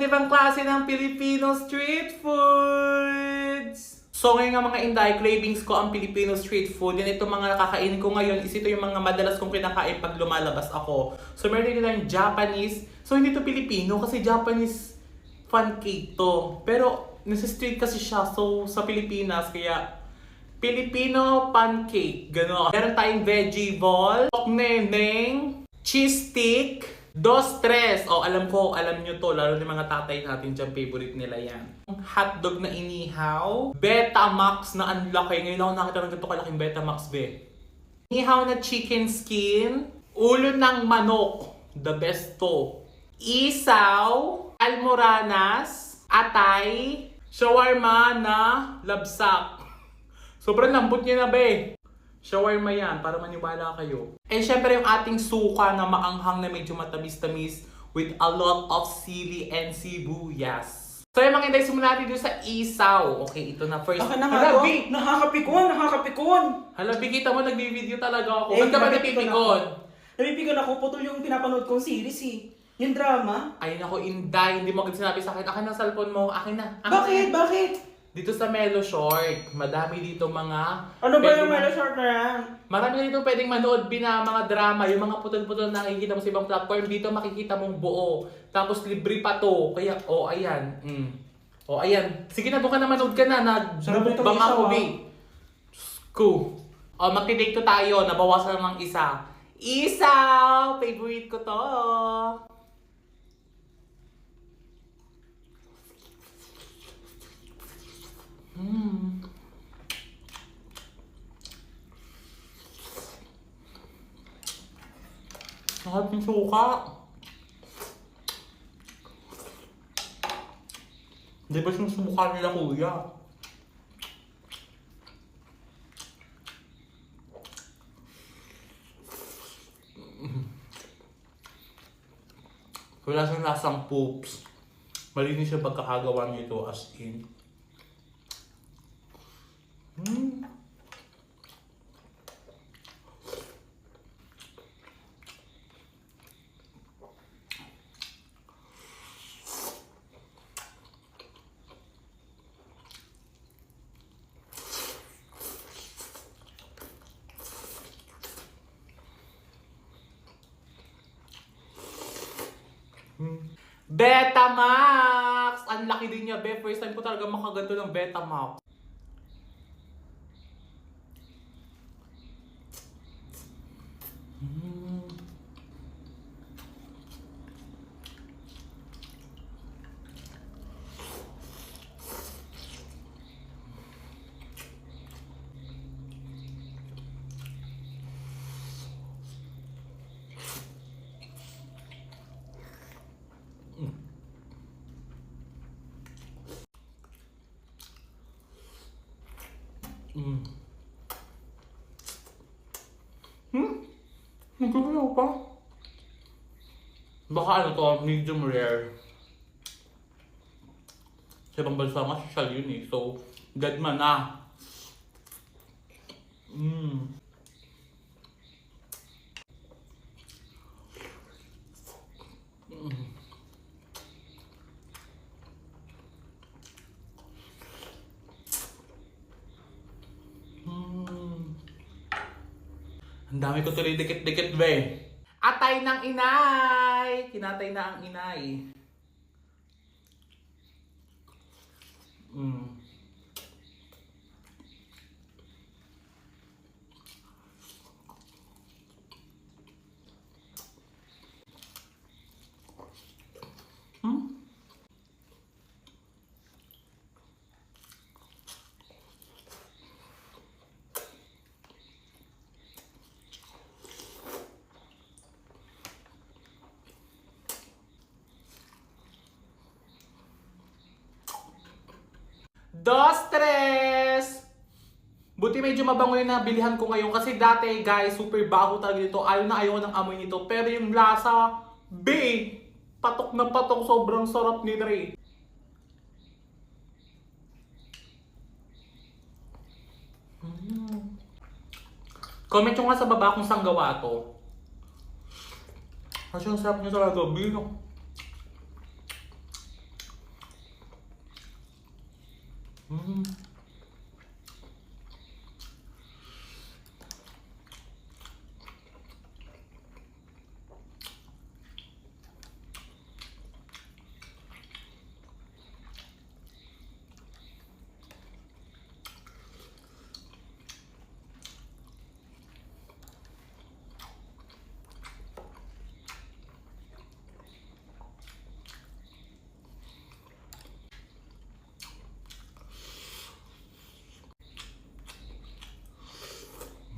ibang klase ng Filipino street foods. So ngayon nga mga Inday, cravings ko ang Filipino street food. Yan itong mga nakakain ko ngayon is ito yung mga madalas kong kinakain pag lumalabas ako. So meron din lang Japanese. So hindi to Filipino kasi Japanese fan cake to. Pero nasa street kasi siya. So sa Pilipinas kaya Filipino pancake. Gano'n. Meron tayong veggie ball, neneng, cheese stick, dos tres. O alam ko, alam nyo to. Lalo ng mga tatay natin dyan, favorite nila yan. Hotdog na inihaw. Betamax na ang laki. Ngayon ako nakita ng ganito kalaking Betamax, be. Inihaw na chicken skin. Ulo ng manok. The best to. Isaw. Almoranas. Atay. Shawarma na labsak. Sobrang lambot niya na, be. Shawarma yan, para maniwala kayo. And syempre yung ating suka na maanghang na medyo matamis-tamis with a lot of sili and sibuyas. So yung mga Inday, simulan natin doon sa isaw. Okay, ito na first. Baka na nga to. Nakakapikon. Halabi, kita mo, nag-video talaga ako. Ba't ka ba napipikon? Napipikon ako, putol yung pinapanood kong series eh. Yung drama. Ay nako, Inday, hindi mo agad sinabi sa akin. Akin ang cellphone mo, akin na. Bakit? Dito sa Melo Short, madami dito mga... Ano ba yung Melo Short na yan? Marami dito pwedeng manood na mga drama, yung mga putol-putol na nakikita mo sa ibang platform, dito makikita mong buo. Tapos libre pa to. Kaya, ayan. Ayan. Sige na, doon ka na manood ka na. Nagbang ako, be. Ko. Magti-take to tayo. Nabawasan lang ng isa. Isaw! Favorite ko to. Sarap ng suka. Di ba yung suka nila, kuya? Wala siyang lasang poops. Malinis yung pagkakagawa nito as in. Betamax! Ang laki din niya, be. First time ko talaga makaganto ng Betamax. Nagkakayaw pa. Baka ano to, medium rare. Sa ibang bansa nga, social yun eh. So, dead man na. Ang dami ko tuloy dikit-dikit, be. Atay ng inay! Kinatay na ang inay. Dos, tres! Buti medyo mabango yung nabilihan ko ngayon kasi dati guys, super baho talaga dito. Ayaw na ayaw ng amoy nito. Pero yung lasa, patok na patok. Sobrang sarap ni Dre. Comment nyo nga sa baba kung saan gawa to. Kasi ang sarap nyo talaga, B. Mm.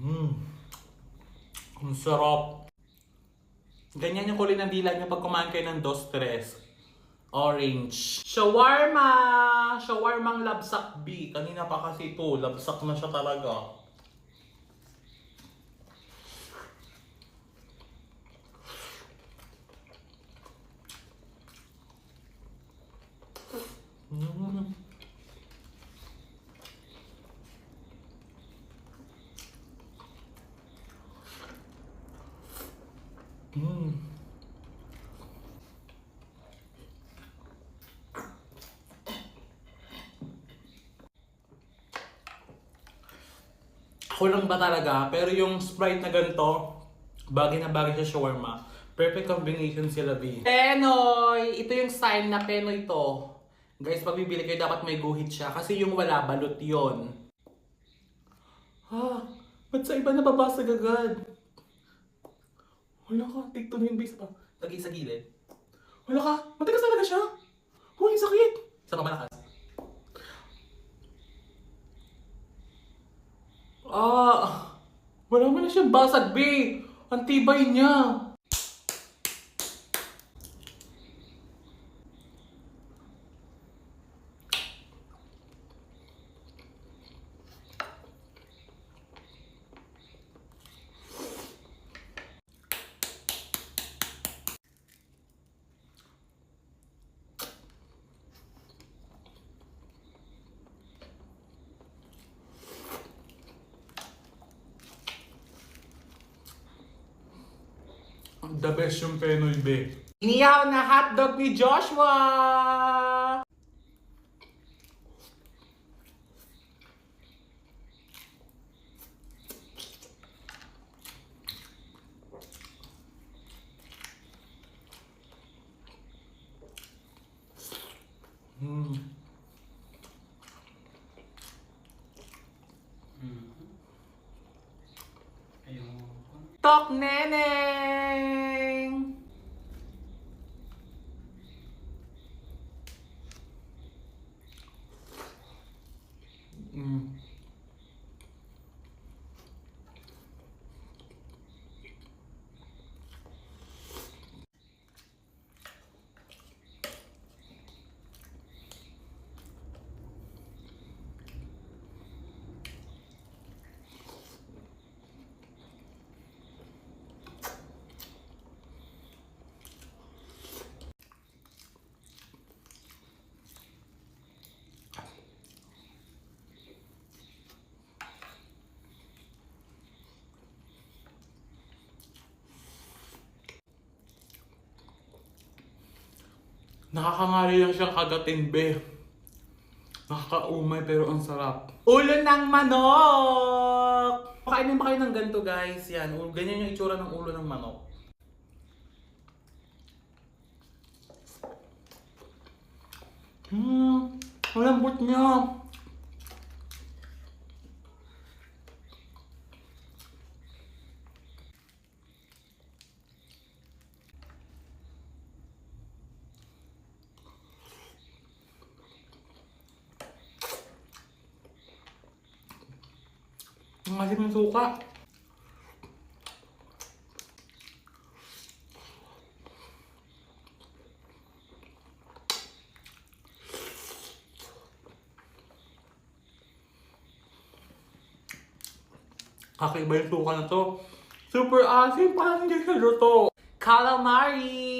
Mm. Ang sarap. Ganyan yung kulay ng dila niyo pag kumain kayo ng dos tres. Orange. Shawarma! Shawarmang labsak B. Kanina pa kasi ito. Labsak na siya talaga. Mm. Mm. Ako lang ba talaga, pero yung Sprite na ganito, bagay na bagay sa shawarma. Perfect combination sila, B. Penoy! Ito yung sign na Penoy to. Guys, pag bibili kayo, dapat may guhit siya. Kasi yung wala, balot yon. Ha? Ba't sa iba nababasag agad? Wala ka, tikto na yung base pa. Lagay sa gilid. Wala ka, matigas talaga siya. Huwag sakit. Isa pa malakas. Wala mo na siyang basag, B. Ang tibay niya. The best yung Penoy, B. Inihaw na hotdog ni Joshua! Mm. Tok Neneng! Mm. Nakakangali lang siyang kagatin, be. Nakakaumay pero ang sarap. Ulo ng manok! Pakainin ba kayo ng ganito, guys? Yan, ganyan yung itsura ng ulo ng manok. Ang lambot niya. Ang asim ng suka. Kakaiba yung suka na to. Super asim, parang hindi siya luto. Calamari!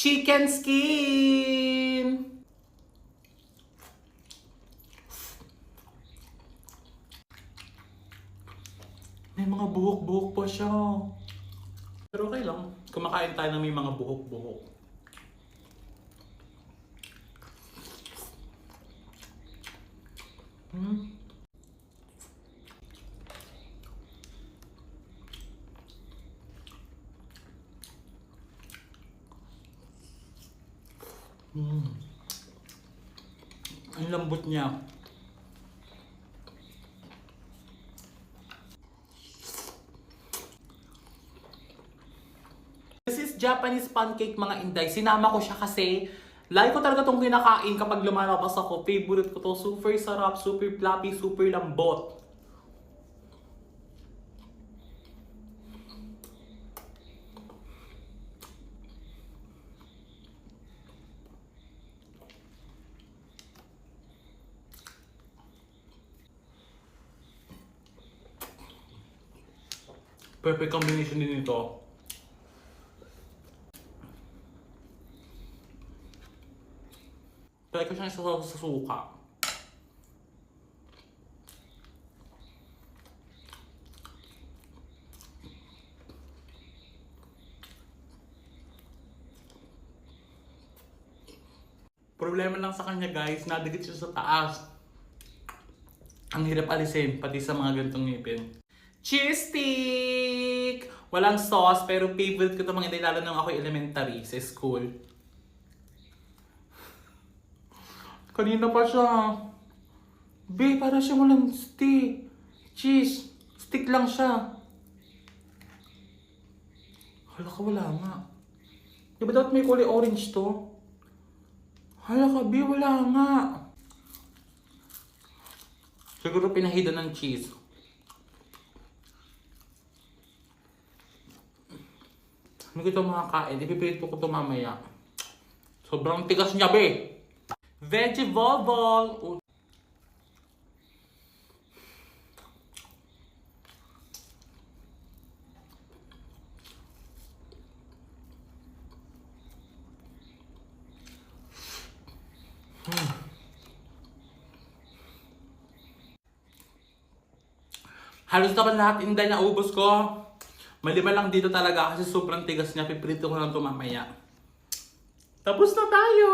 chicken skin! May mga buhok-buhok pa siya. Pero okay lang. Kumakain tayo ng may mga buhok-buhok. Ang lambot niya. This is Japanese pancake mga inday. Sinama ko siya kasi like ko talaga itong kinakain kapag lumalabas ako. Favorite ko to. Super sarap, super fluffy, super lambot. Perfect combination din ito. Try ko siyang isasaw sa suka. Problema lang sa kanya guys, nadikit siya sa taas. Ang hirap alisin, pati sa mga ganitong ngipin. Cheese stick! Walang sauce, pero favorite ko ito mga inday, lalo nung ako elementary sa school. Kanina pa siya. Be, para siya walang stick. Cheese. Stick lang siya. Hala ka, wala nga. Diba dapat may kulay orange to? Hala ka, be, wala nga. Siguro pinahida ng cheese. Hindi ko ito makakain. Ipipilit ko ito mamaya. Sobrang tigas niya, be. Veggie volvol. Halos naman lahat inday na ubos ko. Malima lang dito talaga kasi sobrang tigas niya. Piprito ko lang ito mamaya. Tapos na tayo!